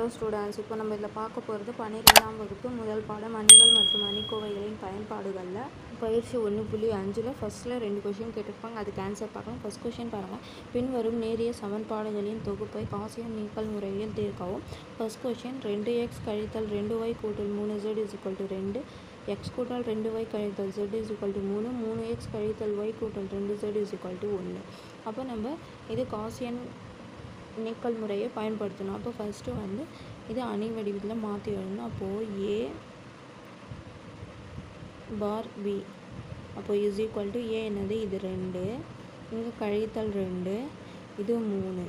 Hello students, இப்போ நம்ம இதில் பார்க்க போகிறது 12ஆம் வகுப்பு முதல் பாடம் அணிகள் மற்றும் அணிக்கோவைகளின் பயன்பாடுகளில் பயிற்சி 1.5 ஃபஸ்ட்டில் 2 கொஷின் கேட்டிருப்பாங்க. அதுக்கு ஆன்சர் பார்க்கலாம். ஃபஸ்ட் கொஷின் பாருங்கள். பின்வரும் நேரிய சமன்பாடுகளின் தொகுப்பை காசியன் நீக்கல் முறையில் தீர்க்கவும். ஃபஸ்ட் கொஷின் 2x கழித்தல் 2y கூட்டல் 3z = 2, x கூட்டல் 2y கழித்தல் z = 3, 3x கழித்தல் y கூட்டல் 2z = 1. அப்போ நம்ம இது காசியன் நீக்கல் முறையை பயன்படுத்தணும். அப்போ ஃபஸ்ட்டு வந்து இது அணி வடிவத்தில் மாற்றி எழுதணும். அப்போது a பார் b அப்போ இஸ் ஈக்குவல் டு ஏ என்னது இது 2, இங்கே கழித்தல் 2, இது 3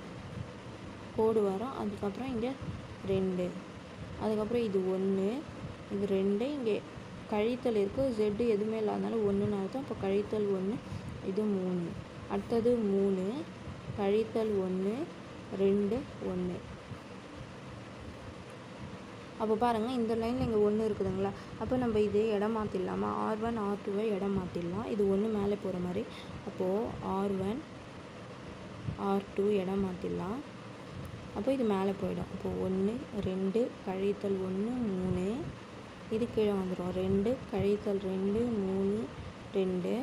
கோடு வரும். அதுக்கப்புறம் இங்கே 2, அதுக்கப்புறம் இது 1, இது 2, இங்கே கழித்தல் இருக்குது. z எதுவுமே இல்லாதனால 1ன்னு அர்த்தம். அப்போ கழித்தல் 1, இது 3, அடுத்தது 3 கழித்தல் 1, 2, 1. அப்போ பாருங்கள், இந்த லைனில் இங்கே 1 இருக்குதுங்களா. அப்போ நம்ம இது இடம் மாற்றிடலாமா? R1 R2வை இடம் மாற்றிடலாம். இது 1 மேலே போகிற மாதிரி. அப்போது R1 R2 இடம் மாற்றிடலாம். அப்போ இது மேலே போயிடும். அப்போது 1 2 கழித்தல் 1 3, இது கீழே வந்துடும். 2 கழித்தல் 2 3 2,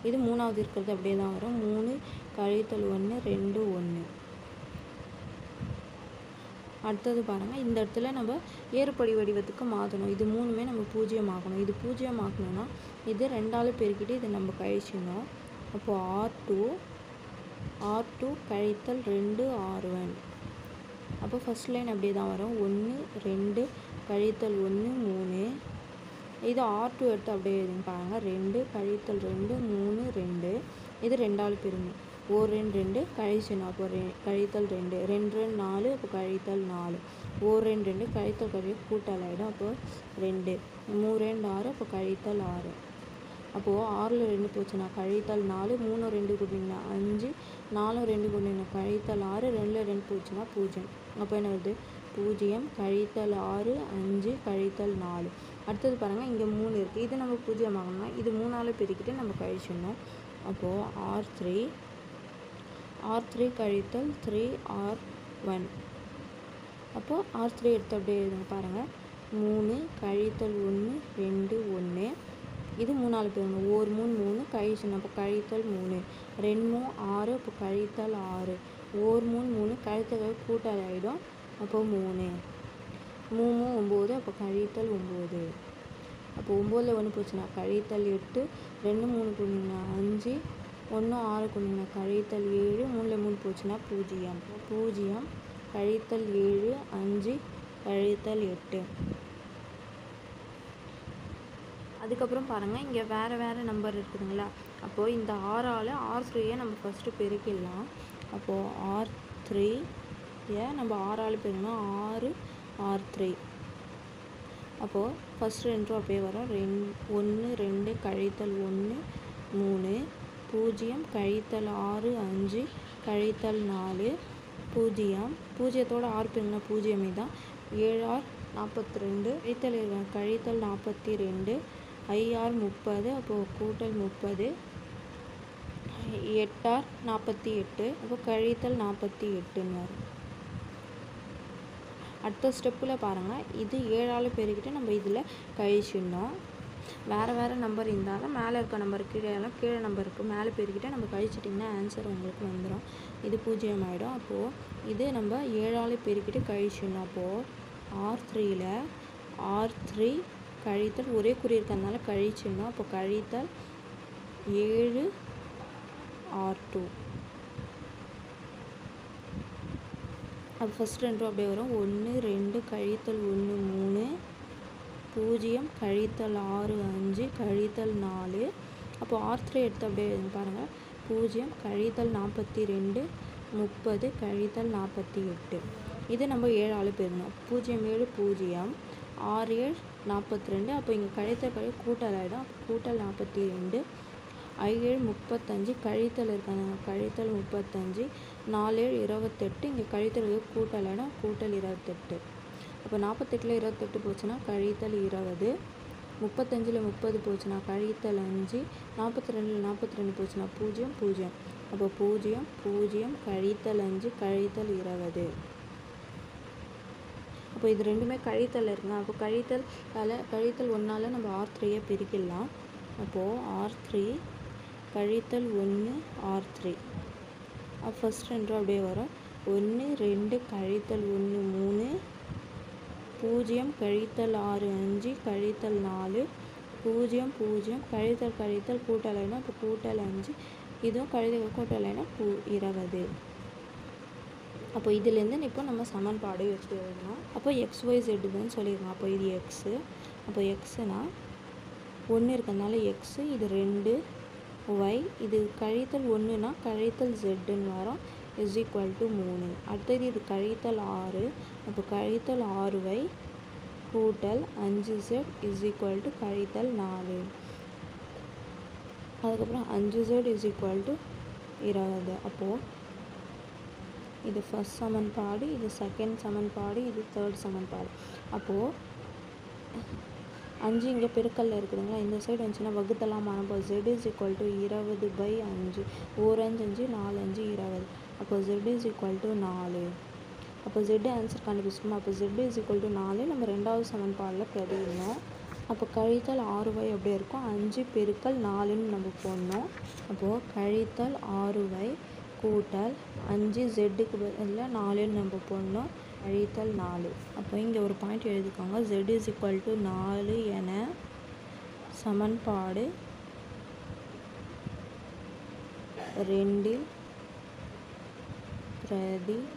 இது மூணாவது இருக்கிறது அப்படியே தான் வரும். 3 கழித்தல் 1 2 1. அடுத்தது பாருங்கள், இந்த இடத்துல நம்ம ஏறுபடி வடிவத்துக்கு மாற்றணும். இது 3மே நம்ம 0 ஆக்கணும். இது 0 ஆக்கணும்னா இது 2ஆல் பெருக்கிட்டு இது நம்ம கழிச்சிடணும். அப்போது R2 கழித்தல் 2 R1. அப்போ ஃபஸ்ட் லைன் அப்படியே தான் வரும். 1 2 கழித்தல் 1 3, இது R2 எடுத்து அப்படியே எழுதுங்க பாருங்கள். 2 கழித்தல் 2 3 2, இது 2ஆல் பெருங்க. 1 2 2 கழிச்சணும். அப்போ கழித்தல் 2 2 2 4, அப்போ கழித்தல் 4, 1 2 2 கழித்தல் கூட்டல் ஆகிடும். அப்போது 2 3 2 6, அப்போ கழித்தல் 6. அப்போது 6ல் 2 போச்சுன்னா கழித்தல் 4, 3 2 கூட்டிங்கன்னா 5, 4 2 கூட்டிங்கன்னா கழித்தல் 6, 2ல் 2 போச்சுன்னா 0. அப்போ என்ன வருது? 0 கழித்தல் 6 5 கழித்தல் 4. அடுத்தது பாருங்கள், இங்கே 3 இருக்குது. இது நம்ம 0 ஆகணும்னா இது 3ஆல் பெருக்கிட்டு நம்ம கழிச்சிடணும். அப்போது R3 கழித்தல் 3 R1. அப்போது R3 எடுத்து அப்படியே எழுதுங்க பாருங்கள். 3 கழித்தல் 1 2 1, இது 3ஆல் பெருங்க. 1 3 3 கழிச்சணும். அப்போ கழித்தல் 3, 2 3 6, அப்போ கழித்தல் 6, 1 3 3 கழித்தல் கூட்டல் ஆகிடும். அப்போது 3 3 9, அப்போ கழித்தல் 9. அப்போ 9ல் 1 போச்சுன்னா கழித்தல் 8, 2 3 கூட்டிங்கன்னா 5, 1 6 கூட்டிங்கன்னா கழித்தல் 7, 3ல் 3 போச்சுன்னா 0. 0 கழித்தல் 7 5 கழித்தல் 8. அதுக்கப்புறம் பாருங்கள், இங்கே வேறு நம்பர் இருக்குதுங்களா. அப்போது இந்த ஆறால் R3யை நம்ம ஃபஸ்ட்டு பெருக்கிடலாம். அப்போது R3யை நம்ம 6ஆல் பெருக்கணும். 6 R3. அப்போது ஃபஸ்ட்டு 2 அப்படியே வரும். 1 2 கழித்தல் 1 3, 0 கழித்தல் 6 5 கழித்தல் 4, 0 0த்தோட 6 பெருங்கினா 0மே தான். 7 R 42 கழித்தல் 42, 5 R 30, அப்போது கூட்டல் 30, 8 R 48, அப்போ கழித்தல் 48ன்னு வரும். அடுத்த ஸ்டெப்பில் பாருங்கள், இது 7ஆல் பெருக்கிட்டு நம்ம இதில் கழிச்சிடணும். வேறு நம்பர் இருந்தாலும் மேலே இருக்க நம்பர் கீழே நம்பருக்கு மேலே பெருக்கிட்டு நம்ம கழிச்சிட்டிங்கன்னா ஆன்சர் உங்களுக்கு வந்துடும். இது 0 ஆகிடும். அப்போது இது நம்ம 7ஆல் பெருக்கிட்டு கழிச்சிடணும். அப்போது R3ல் R3 கழித்தல் ஒரே குறி இருக்கிறதுனால கழிச்சிடணும். அப்போ கழித்தல் 7 R2. அப்போ ஃபஸ்ட் 2 அப்படியே வரும். 1 2 கழித்தல் 1 3, 0 கழித்தல் 6 5 கழித்தல் 4. அப்போது R3 எடுத்து அப்படியே பாருங்கள். 0 கழித்தல் 42 30 கழித்தல் 48. இது நம்ம 7ஆல் பெருக்கணும். 0 7 0, 6 7 42, அப்போ இங்கே கழித்தல் கூட்டல் ஆகிடும். கூட்டல் 42, 5 7 35 கழித்தல் இருக்காங்க. கழித்தல் 35, 4 7 28, இங்கே கழித்தல் கூட்டல் ஆகிடும். கூட்டல் 28. அப்போ 48ல் 28 போச்சுன்னா கழித்தல் 20, 35ல் 30 போச்சுன்னா கழித்தல் 5, 42ல் 42 போச்சுன்னா 0 0. அப்போ 0 0 கழித்தல் 5 கழித்தல் 20. அப்போ இது ரெண்டுமே கழித்தல் இருக்குங்க. அப்போ கழித்தல் 1ஆல் நம்ம R3 பிரிக்கலாம். அப்போது R3 கழித்தல் 1 R3. ஃபஸ்ட் 2 அப்படியே வரும். 1 2 கழித்தல் 1 3, 0 கழித்தல் 6 5 கழித்தல் 4, 0 0 கழித்தல் கூட்டல் 1, அப்போ கூட்டல் 5, இதுவும் கழித்தல் கூட்டல் 1 20. அப்போ இதுலேருந்து இப்போ நம்ம சமன்பாடு வச்சு எழுதணும். அப்போ XYZன்னு சொல்லியிருக்கோம். அப்போ இது எக்ஸு. அப்போ எக்ஸுனா 1 இருக்கிறதுனால எக்ஸு, இது 2 ஒய், இது கழித்தல் 1னா கழித்தல் ஜெட்டுன்னு வரும், இஸ் ஈக்குவல் டு 3. அடுத்தது இது கழித்தல் 6, அப்போ கழித்தல் 6y கூட்டல் 5z இஸ் ஈக்குவல் டு கழித்தல் 4. அதுக்கப்புறம் 5z இஸ் ஈக்குவல் டு 20. அப்போது இது ஃபஸ்ட் சமன்பாடு, இது செகண்ட் சமன்பாடு, இது தேர்ட் சமன்பாடு. அப்போது 5 இங்கே பெருக்கல்ல இருக்குதுங்களா, இந்த சைடு வந்துச்சுன்னா வகுத்தெல்லாம் மாறும். Z is equal to 20/5, 1 5 5 4 5 20. அப்போ Z இஸ் ஈக்குவல் டு 4. அப்போ Z ஆன்சர் கண்டுபிடிச்சிட்டோம். அப்போ Z இஸ் ஈக்குவல் டு 4 நம்ம ரெண்டாவது சமன்பாடில் பிரதியிடணும். அப்போ கழித்தல் 6y அப்படியே இருக்கும், 5 பெருக்கல் 4ன்னு நம்ம போடணும். அப்போது கழித்தல் 6y கூட்டல் 5 ஜெட்டுக்கு பதில் 4ன்னு நம்ம போடணும், கழித்தல் 4. அப்போ இங்கே ஒரு பாயிண்ட் எழுதிக்கோங்க. Z இஸ் ஈக்குவல் டு 4 என சமன்பாடு 2 பிரதியிட.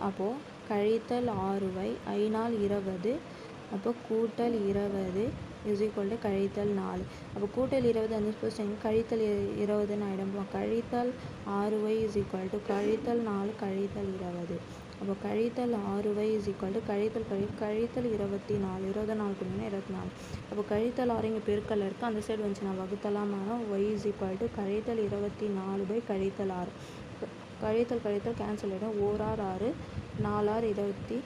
அப்போது கழித்தல் 6y 5 20, அப்போ கூட்டல் 20 இஸ் ஈக்குவல் டு கழித்தல் 4. அப்போ கூட்டல் 20 அந்த போஸ்ட் கழித்தல் 20ன்னு ஆகிடும். கழித்தல் 6y இஸ் ஈக்குவல் டு கழித்தல் 4 கழித்தல் 20. அப்போ கழித்தல் 6y இஸ் ஈக்குவல் டு கழித்தல் 24, 24 கூட்டினா 24. அப்போ கழித்தல் 6 இங்கே பெருக்கல்ல இருக்குது, அந்த சைடு வந்துச்சுன்னா வகுத்தலாம் மாறும். y இஸ் ஈக்குவல் டு கழித்தல் 24 கழித்தல் 6. கழித்தல் கேன்சல் ஆகிடும். 1 6 6, 4 6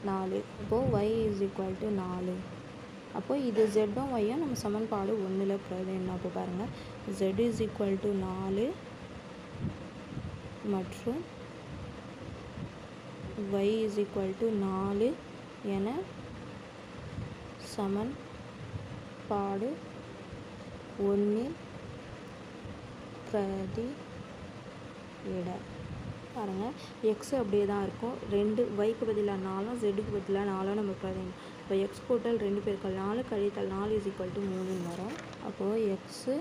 24. அப்போது y இஸ் ஈக்குவல் டு 4. அப்போது இது ஜெட்டும் ஒய்யும் நம்ம சமன்பாடு 1ல் பிரதியிடணும். அப்போ பாருங்கள், Z இஸ் ஈக்குவல் டு 4 மற்றும் y இஸ் ஈக்குவல் டு 4 என சமன்பாடு 1ல் பிரதியிட. பாருங்கள், எக்ஸ் அப்படியே தான் இருக்கும். 2 ஒய்க்கு பதிலாக 4, ஜெட்டுக்கு பதிலாக 4 நம்ம பிரதியிடணும். இப்போ எக்ஸ் கூட்டல் 2 பெருக்கல் 4 கழித்தல் 4 இஸ் ஈக்குவல் டு 3ன்னு வரும். அப்போது எக்ஸு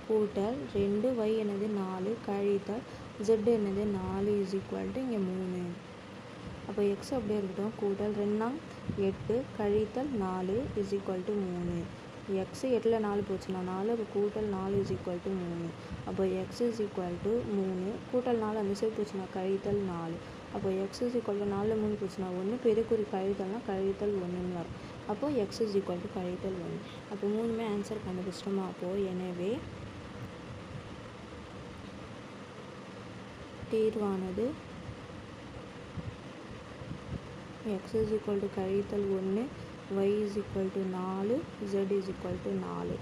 கூட்டல் 2 ஒய் என்னது 4 கழித்தல் ஜெட் என்னது 4 இஸ் ஈக்குவல் டு இங்கே 3. அப்போ எக்ஸ் அப்படியே இருக்கட்டும். கூட்டல் 2 8 கழித்தல் 4 இஸ் ஈக்குவல் டு 3. எக்ஸு 8ல் 4 போச்சுன்னா 4, அப்போ கூட்டல் 4 இஸ் ஈக்குவல் டு 3. அப்போ எக்ஸ் இஸ் ஈக்குவல் டு 3 கூட்டல் 4 அந்த சைடு போச்சுன்னா கழித்தல் 4. அப்போ எக்ஸ் இஸ் ஈக்குவல் டு 4 3 போச்சுன்னா 1, பெருக்குறி கழித்தல்னா கழித்தல் 1ன்னு வரும். அப்போது எக்ஸ் இஸ் ஈக்குவல் டு கழித்தல் 1. அப்போ 3மே ஆன்சர் கண்டுபிடிச்சிட்டோமா? அப்போது எனவே தீர்வானது எக்ஸ் இஸ் ஈக்குவல் டு கழித்தல் 1, y is equal to 4, z is equal to 4.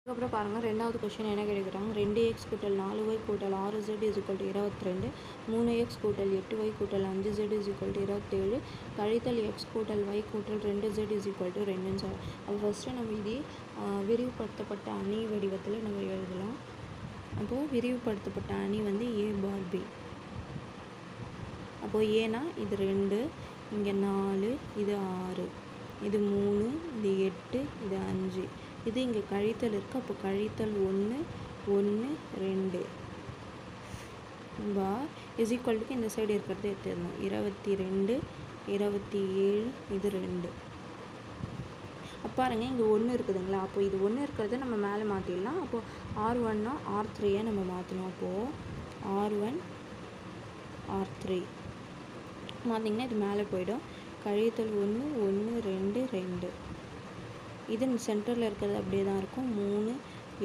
அதுக்கப்புறம் பாருங்கள், ரெண்டாவது கொஸ்டின் என்ன கேட்குறாங்க. 2x கூட்டல் 4y கூட்டல் 6z is equal to 22, 3x கூட்டல் 8y கூட்டல் 5z இஸ் ஈக்குவல் டு 27, கழித்தல் x கூட்டல் y கூட்டல் 2z இஸ் ஈக்குவல் டு 2ன்னு சொல்லலாம். அப்போ ஃபஸ்ட்டு நம்ம இது விரிவுபடுத்தப்பட்ட அணி வடிவத்தில் நம்ம எழுதலாம். அப்போது விரிவுபடுத்தப்பட்ட அணி வந்து a பார் b. அப்போது ஏன்னா இது 2, இங்கே 4, இது 6, இது 3, இது 8, இது 5, இது இங்கே கழித்தல் இருக்குது. அப்போ கழித்தல் 1 1 2 பார் இஸ் ஈக்குவல்ட்டுக்கு இந்த சைடு இருக்கிறது எடுத்துடணும். 22 27 இது 2. அப்போ பாருங்கள், இங்கே 1 இருக்குதுங்களா. அப்போ இது 1 இருக்கிறத நம்ம மேலே மாற்றிடலாம். அப்போது R1 R3 நம்ம மாற்றணும். அப்போது R1 R3 மாற்றிங்கன்னா இது மேலே போயிடும். கழித்தல் 1 1 2 2, இது சென்டரில் இருக்கிறது அப்படியே தான் இருக்கும். 3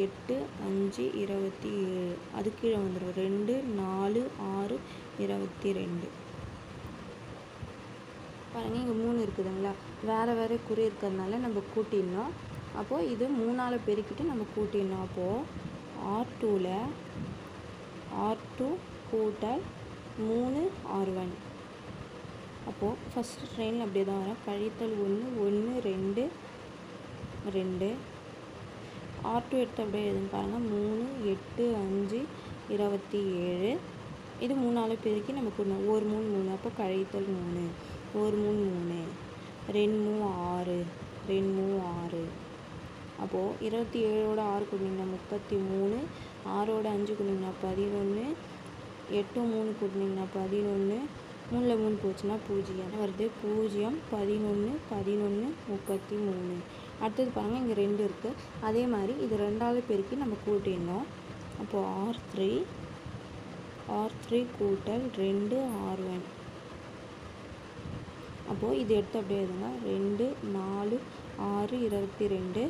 8 5 27, அது கீழே வந்துடும். 2 4 6 22. பாருங்கள், இங்கே 3 இருக்குதுங்களா. வேறு வேறு குறி இருக்கிறதுனால நம்ம கூட்டிடணும். அப்போது இது 3ஆல் பெருக்கிட்டு நம்ம கூட்டிடணும். அப்போது R2 கூட்டல் 3 R1. அப்போது ஃபஸ்ட்டு ட்ரெயினில் அப்படியே தான் வரும். கழித்தல் 1 1 2 2. R2 எடுத்து அப்படியே எழுதுன்னு பாருங்கள். 3 8 5 27. இது 3ஆல் பெருக்கி நம்ம கூடணும். 1 3 3. அப்போ கழித்தல் 3 1 3 3 2 3 6 2 3 6. அப்போது 27ஓட 6 கூட்டினீங்கன்னா 33, 6ஓட 5 கூட்டினீங்கன்னா 11, 8 3 கூட்டினீங்கன்னா 11, 3ல் 3 போச்சுன்னா 0 வருது. 0 11 11 33. அடுத்தது பாருங்கள், இங்கே 2 இருக்குது. அதே மாதிரி இது 2ஆல் பெருக்கி நம்ம கூட்டிடணும். அப்போது R3 கூட்டல் 2 R1. அப்போது இது எடுத்து அப்படியே எழுதுங்க. 2 4 6 22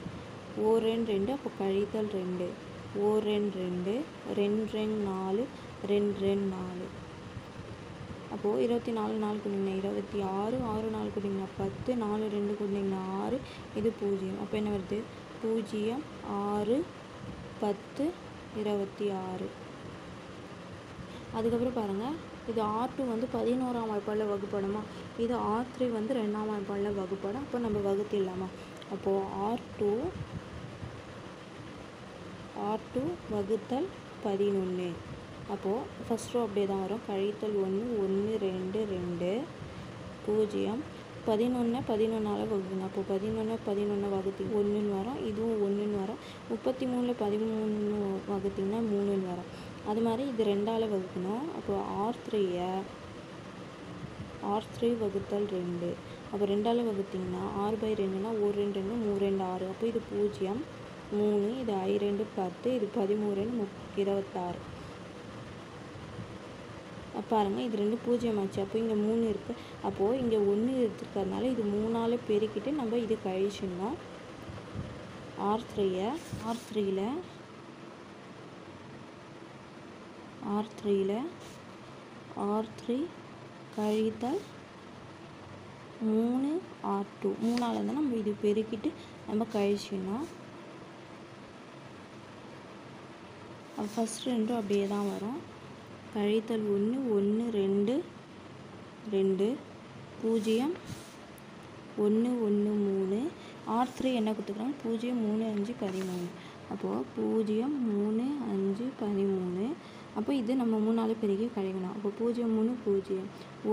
1 2 2. அப்போ கழித்தல் 2 1 2 2 2 2 4 2 2 4. அப்போது 24 4 கூட்டிங்கன்னா 26, 6 4 கூட்டிங்கன்னா 10, 4 2 கூட்டிங்கன்னா 6. இது 0. அப்போ என்ன வருது? 0 6 10 26. அதுக்கப்புறம் பாருங்கள், இது R2 வந்து 11ஆம் வாய்ப்பாடில் வகுப்படமா, இது R3 வந்து 2ஆம் வாய்ப்பாடில் வகுப்படும். அப்போ நம்ம வகுத்திடலாமா? அப்போது R2 வகுத்தல் 11. அப்போது ஃபஸ்ட் ரோ அப்படியே தான் வரும். கழித்தல் 1 1 2 2 0. 11 11ஆல் வகுக்கணும். அப்போது 11 11 வகுத்தி 1ன்னு வரும். இதுவும் 1ன்னு வரும். 33ல் 13 வகுத்திங்கன்னா 3ன்னு வரும். அது மாதிரி இது 2ஆல் வகுக்கணும். அப்போது R3 வகுத்தல் 2. அப்போ 2ஆல் வகுத்திங்கன்னா 6/2ன்னா 1 2 2 3 2 6. அப்போ இது 0 3, இது I2 10, இது 13 26. பாருங்கள், இது 2 0 ஆச்சு. அப்போ இங்கே 3 இருக்குது. அப்போது இங்கே 1 எடுத்துருக்கிறதுனால இது 3ஆல் பெருக்கிட்டு நம்ம இது கழிச்சிடணும். R3 கழித்தல் 3 R2. 3ஆல் தான் நம்ம இது பெருக்கிட்டு நம்ம கழிச்சிடணும். ஃபஸ்ட் 2 அப்படியே தான் வரும். கழித்தல் 1 1 2 2 0 1 1 3. R3 என்ன கொடுத்துருக்காங்க? 0 3 5 13. அப்போது 0 3 5 13. அப்போ இது நம்ம 3ஆல் பெருக்கி கழிக்கணும். அப்போ 0 3 0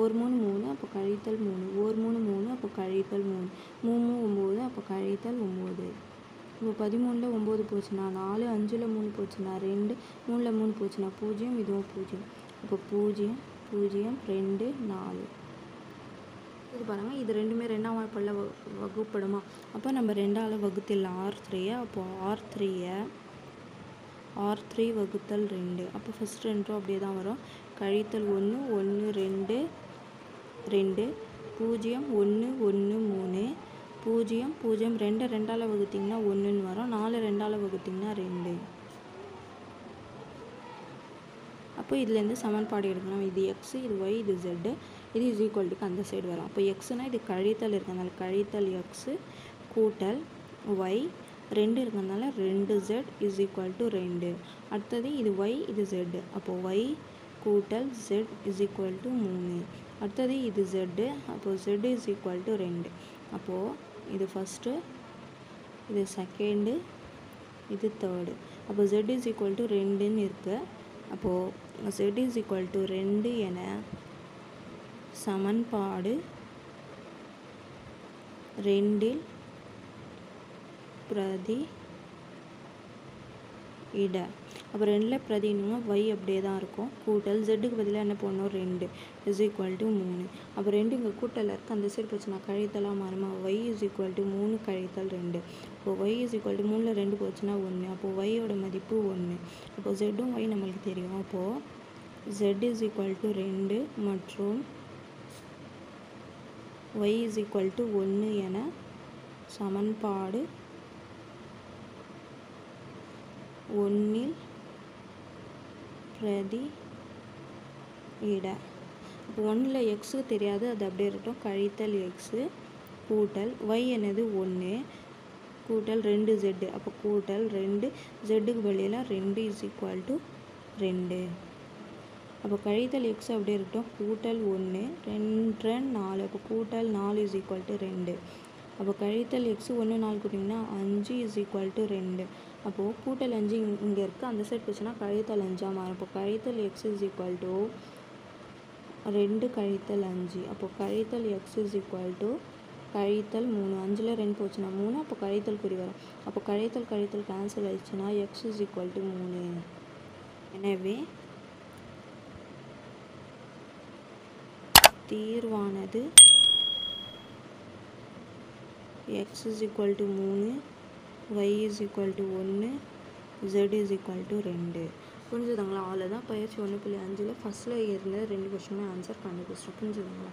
1 3 3. அப்போ கழித்தல் 3 1 3 3. அப்போ கழித்தல் 3 3 9. அப்போ கழித்தல் 9. இப்போ 13ல் 9 போச்சுன்னா 4, 5ல் 3 போச்சுன்னா 2, 3ல் 3 போச்சுன்னா 0. இதுவும் 0. அப்போ 0 0 2 4. இது பாருங்கள், இது ரெண்டுமே 2ஆம் வாய்ப்பாடில் வகுப்படுமா? அப்போ நம்ம 2ஆல் வகுத்திடலாம் R3. அப்போது R3 வகுத்தல் 2. அப்போ ஃபஸ்ட் 2 அப்படியே தான் வரும். கழித்தல் 1 1 2 2 0 1 1 3 0 0 2 2ஆல் வகுத்திங்கன்னா 1ன்னு வரும். 4 2ஆல் வகுத்திங்கன்னா 2. அப்போ இதுலேருந்து சமன்பாடு எடுக்கணும். இது எக்ஸ், இது ஒய், இது ஜெட்டு, இது இஸ் ஈக்குவல்ட்டுக்கு அந்த சைடு வரும். அப்போ எக்ஸ்னால் இது கழித்தல் இருக்கிறதுனால கழித்தல் எக்ஸு கூட்டல் ஒய் 2 இருக்கிறதுனால 2z இஸ் ஈக்குவல் டு 2. அடுத்தது இது ஒய், இது ஜெட்டு. அப்போது ஒய் கூட்டல் ஜெட் இஸ் ஈக்குவல் டு 3. அடுத்தது இது ஜெட்டு. அப்போது ஜெட் இஸ் ஈக்குவல் டு 2. அப்போது இது ஃபஸ்ட்டு, இது செகண்டு, இது தேர்டு. அப்போ ஜெட் இஸ் ஈக்குவல் டு 2ன்னு இருக்குது. அப்போது z இஸ் ஈக்குவல் டு 2 என சமன்பாடு 2ல் பிரதி இட. அப்போ 2ல் பிரதினா y அப்படியே தான் இருக்கும். கூட்டல் ஜெட்டுக்கு பதிலாக என்ன போடணும்? 2 இஸ் ஈக்குவல் டு 3. அப்போ 2 இங்கே கூட்டல் இருக்குது. அந்த சைடு போச்சுன்னா கழித்தலாக மாறுமா? y இஸ் ஈக்குவல் டு 3 கழித்தல் 2. இப்போ y இஸ் ஈக்குவல் டு 3ல் 2 போச்சுன்னா 1. அப்போது y-யோட மதிப்பு 1. அப்போது ஜெட்டும் y நம்மளுக்கு தெரியும். அப்போது z இஸ் ஈக்குவல் டு 2 மற்றும் y இஸ் ஈக்குவல் டு 1 என சமன்பாடு 1ல் பிரதி இட. இப்போ 1ல் எக்ஸுக்கு தெரியாது, அது அப்படியே இருக்கட்டும். கழித்தல் எக்ஸு கூட்டல் y என்னது 1 கூட்டல் 2z. அப்போ கூட்டல் 2 ஜெட்டுக்கு வெளியில் 2 இஸ் ஈக்குவல் டு 2. அப்போ கழித்தல் எக்ஸ் அப்படியே இருக்கட்டும், கூட்டல் 1 2 4, அப்போ கூட்டல் 4 இஸ் ஈக்குவல் டு 2. அப்போ கழித்தல் எக்ஸ் 1 4 கூட்டிங்கன்னா 5 இஸ் ஈக்குவல் டு 2. அப்போது கூட்டல் 5 இங்கே இருக்குது, அந்த சைட் போச்சுன்னா கழித்தல் 5ஆக மாறும். அப்போ கழித்தல் எக்ஸ் இஸ் ஈக்குவல் டு 2 கழித்தல் 5. அப்போது கழித்தல் எக்ஸ் இஸ் ஈக்குவல் டு கழித்தல் 3. 5ல் 2 போச்சுன்னா 3, அப்போ கழித்தல் குறி வரும். அப்போ கழித்தல் கேன்சல் ஆயிடுச்சுன்னா எக்ஸ் இஸ் ஈக்குவல் டு 3. எனவே தீர்வானது x is equal to 3, y is equal to 1, z is equal to 2. புரிஞ்சுதுங்களா? அவ்வளோதான். பயிற்சி 1.5ல் ஃபஸ்ட்டில் இருந்த 2 கொஸ்டினுமே ஆன்சர் கண்டுபிடிச்சிட்டோம். புரிஞ்சுதுங்களா?